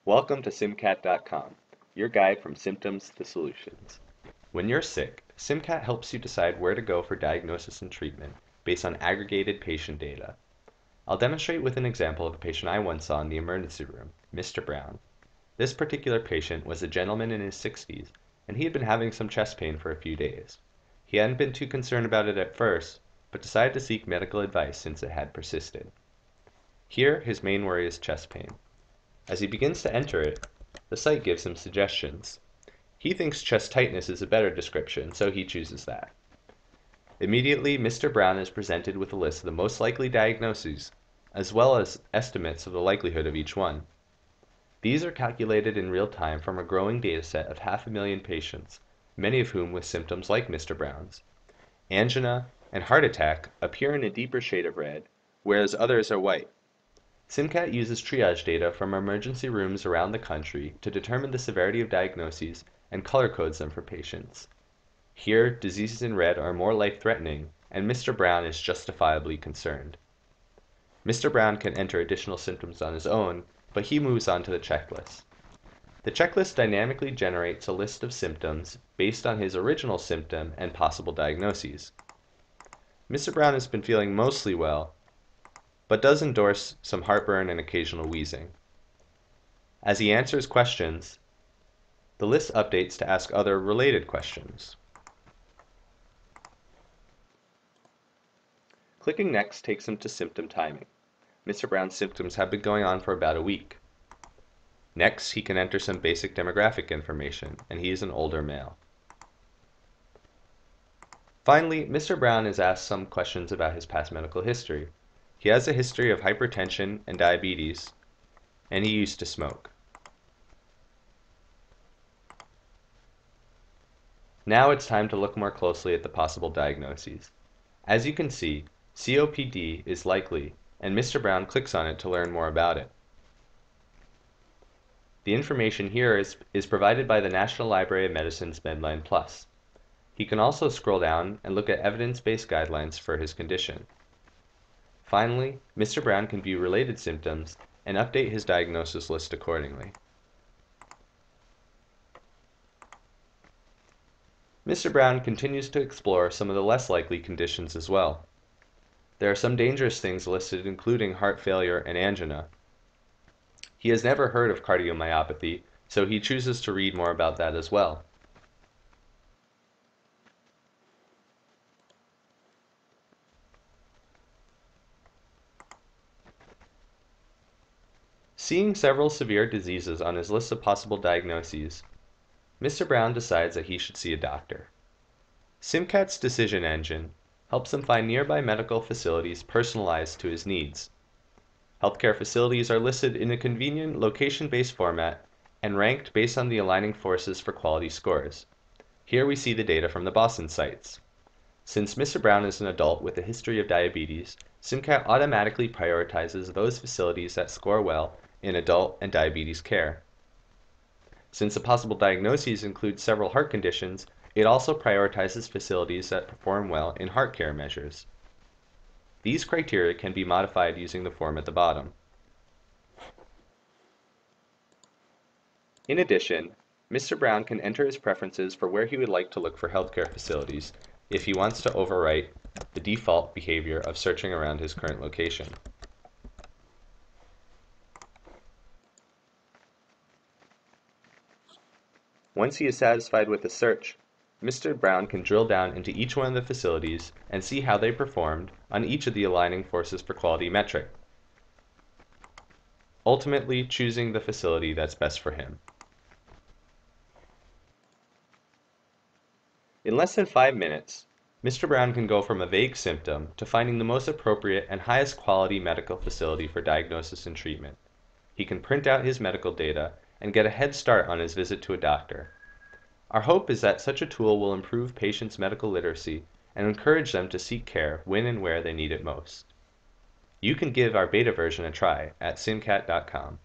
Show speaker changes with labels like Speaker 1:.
Speaker 1: Welcome to Symcat.com, your guide from symptoms to solutions. When you're sick, Symcat helps you decide where to go for diagnosis and treatment based on aggregated patient data. I'll demonstrate with an example of a patient I once saw in the emergency room, Mr. Brown. This particular patient was a gentleman in his 60s, and he had been having some chest pain for a few days. He hadn't been too concerned about it at first, but decided to seek medical advice since it had persisted. Here, his main worry is chest pain. As he begins to enter it, the site gives him suggestions. He thinks chest tightness is a better description, so he chooses that. Immediately, Mr. Brown is presented with a list of the most likely diagnoses, as well as estimates of the likelihood of each one. These are calculated in real time from a growing dataset of 500,000 patients, many of whom with symptoms like Mr. Brown's. Angina and heart attack appear in a deeper shade of red, whereas others are white. Symcat uses triage data from emergency rooms around the country to determine the severity of diagnoses and color codes them for patients. Here, diseases in red are more life-threatening, and Mr. Brown is justifiably concerned. Mr. Brown can enter additional symptoms on his own, but he moves on to the checklist. The checklist dynamically generates a list of symptoms based on his original symptom and possible diagnoses. Mr. Brown has been feeling mostly well, but does endorse some heartburn and occasional wheezing. As he answers questions, the list updates to ask other related questions. Clicking Next takes him to symptom timing. Mr. Brown's symptoms have been going on for about a week. Next, he can enter some basic demographic information, and he is an older male. Finally, Mr. Brown is asked some questions about his past medical history. He has a history of hypertension and diabetes, and he used to smoke. Now it's time to look more closely at the possible diagnoses. As you can see, COPD is likely, and Mr. Brown clicks on it to learn more about it. The information here is provided by the National Library of Medicine's Medline Plus. He can also scroll down and look at evidence-based guidelines for his condition. Finally, Mr. Brown can view related symptoms and update his diagnosis list accordingly. Mr. Brown continues to explore some of the less likely conditions as well. There are some dangerous things listed, including heart failure and angina. He has never heard of cardiomyopathy, so he chooses to read more about that as well. Seeing several severe diseases on his list of possible diagnoses, Mr. Brown decides that he should see a doctor. Symcat's decision engine helps him find nearby medical facilities personalized to his needs. Healthcare facilities are listed in a convenient location-based format and ranked based on the aligning forces for quality scores. Here we see the data from the Boston sites. Since Mr. Brown is an adult with a history of diabetes, Symcat automatically prioritizes those facilities that score well in adult and diabetes care. Since the possible diagnoses include several heart conditions, it also prioritizes facilities that perform well in heart care measures. These criteria can be modified using the form at the bottom. In addition, Mr. Brown can enter his preferences for where he would like to look for healthcare facilities if he wants to overwrite the default behavior of searching around his current location. Once he is satisfied with the search, Mr. Brown can drill down into each one of the facilities and see how they performed on each of the aligning forces for quality metric, ultimately choosing the facility that's best for him. In less than 5 minutes, Mr. Brown can go from a vague symptom to finding the most appropriate and highest quality medical facility for diagnosis and treatment. He can print out his medical data and get a head start on his visit to a doctor. Our hope is that such a tool will improve patients' medical literacy and encourage them to seek care when and where they need it most. You can give our beta version a try at symcat.com.